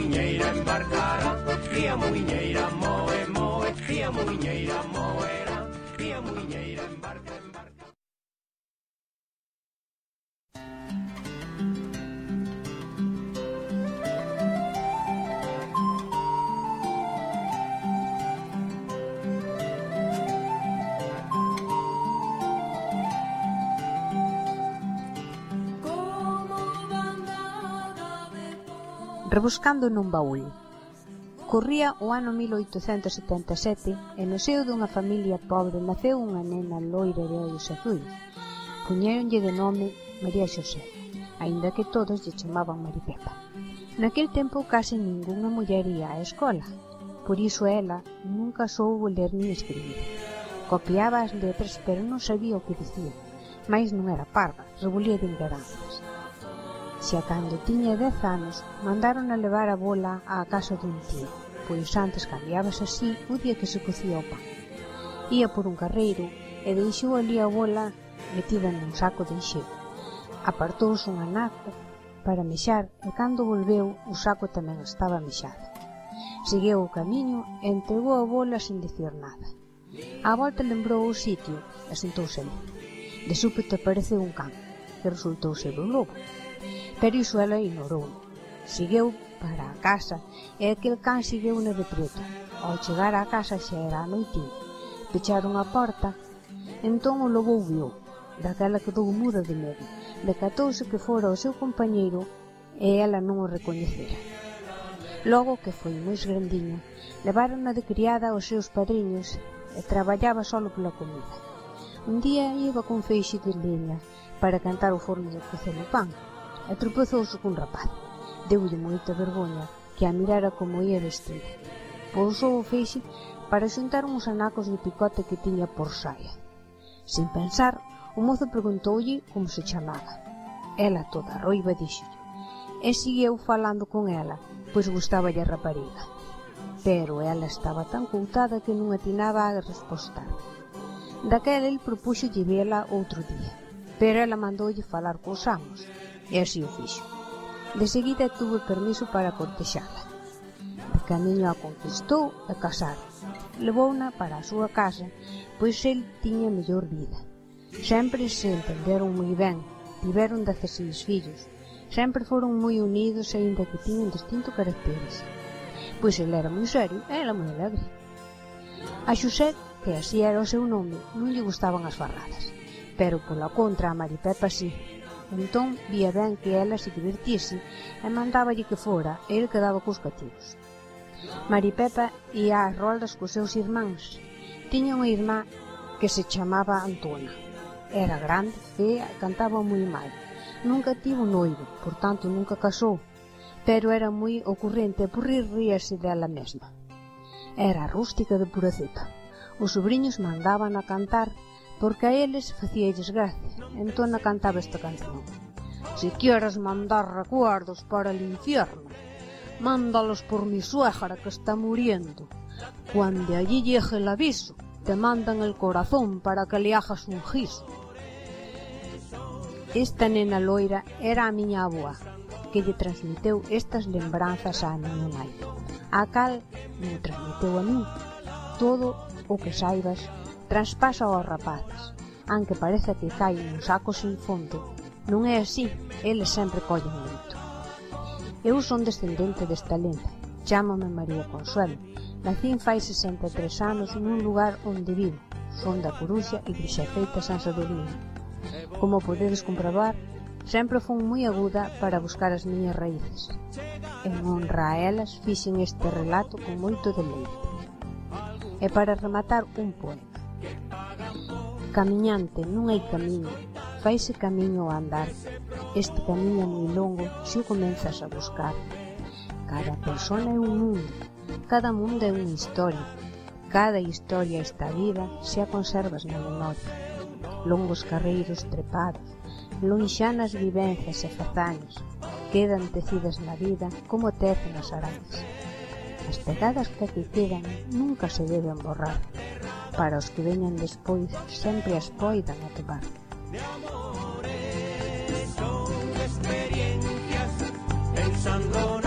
muiñeira embarcará, e a muiñeira moe, moe, e a muiñeira moerá, e a muiñeira embarca, embarca. Rebuscando nun baúl. Corría o ano 1877 e no seo dunha familia pobre naceu unha nena loira de ollos azuis. Puñéronlle de nome María Xosé, aínda que todos lle chamaban Maripepa. Naquel tempo case ningunha muller ía á escola, por iso ela nunca soubo ler nin escribir. Copiaba as letras, pero non sabía o que dicía, mais non era parva, rebulía de ignorancias. Xa cando tiña 10 anos, mandaron a levar a bola á casa dun tío, pois antes cambiabas así o día que se cocía o pan. Ía por un carreiro e deixou ali a bola metida nun saco de enxeo. Apartouse un anaco para mexar e cando volveu o saco tamén estaba mexado. Seguiu o camiño e entregou a bola sin dicir nada. Á volta lembrou o sitio e sentouse ali. De súpeto apareceu un can, que resultou ser un lobo. Pero iso ela ignorou. Seguiu para a casa e aquel can seguiu-na de preto. Ao chegar á casa xa era a noitinha. Pecharon a porta, entón o lobo viu. Daquela quedou muda de medo. Decatouse que fora o seu compañeiro e ela non o recoñecera. Logo, que foi máis grandiña, levaron-na de criada aos seus padriños e traballaba solo pola comida. Un día iba con feixe de leña para cantar o forno de cocer o pan e tropezouse cun rapaz. Deulle moita vergoña que a mirara como ia vestida. Pousou o feixe para xuntar uns anacos de picote que tiña por saia. Sin pensar, o mozo preguntoulle como se chamaba. Ela, toda roiva, dixolle, e seguiu falando con ela, pois gustaballe a rapariga. Pero ela estaba tan coutada que non atinaba a respostar. Daquela el propúxolle vela outro día, pero ela mandoulle falar cos amos, e así o fixo. De seguida tuvo permiso para cortexala. De camiño a conquistou e casaron. Levouna para a súa casa, pois el tiña mellor vida. Sempre se entenderon moi ben, tiveron 16 fillos. Sempre foron moi unidos, aínda que tiñan distintos caracteres. Pois el era moi serio e ela moi alegre. A Xosé, que así era o seu nome, non lle gustaban as farradas, pero pola contra a Maripepa sí. Entón vía ben que ela se divertise e mandáballe que fora e el quedaba cos cativos. Maripepa ia ás roldas cos seus irmáns. Tiña unha irmá que se chamaba Antona. Era grande, fea e cantaba moi mal. Nunca tivo noivo, por tanto nunca casou, pero era moi ocurrente e por ríase dela mesma. Era rústica de pura cepa. Os sobrinhos mandaban a cantar porque a eles facíalles gracia. Entón cantaba esta canción: Si quieres mandar recuerdos para el infierno, mándalos por mi suegra que está muriendo. Cuando allí llegue el aviso, te mandan el corazón para que le hagas un guiso. Esta nena loira era a miña avoa, que lle transmiteu estas lembranzas á miña nai. A cal me transmiteu a min. Todo o que saibas traspasa aos rapaces, aunque parece que cae nun saco sin fondo. Non é así, eles sempre collen moito. Eu son descendente desta lenda, chámame María Consuelo. Nacín fai 63 anos nun lugar onde vivo, son da Coruxa, Igrexa Feita San Sadurniño. Como podedes comprobar, sempre fun moi aguda para buscar as miñas raíces. En honra a elas fixen este relato con moito deleite. E para rematar, un poema. Camiñante, non hai camiño, faise camiño ao andar. Este camiño é moi longo se o comenzas a buscar. Cada persona é un mundo, cada mundo é unha historia. Cada historia está viva se a conservas na memoria. Longos carreiros trepados, lonxanas vivencias e fazañas, quedan tecidas na vida como tecen as arañas. As pegadas que aquí quedan nunca se deben borrar. Para os que veñan despois sempre as poidan atobar. De amores son experiencias pensando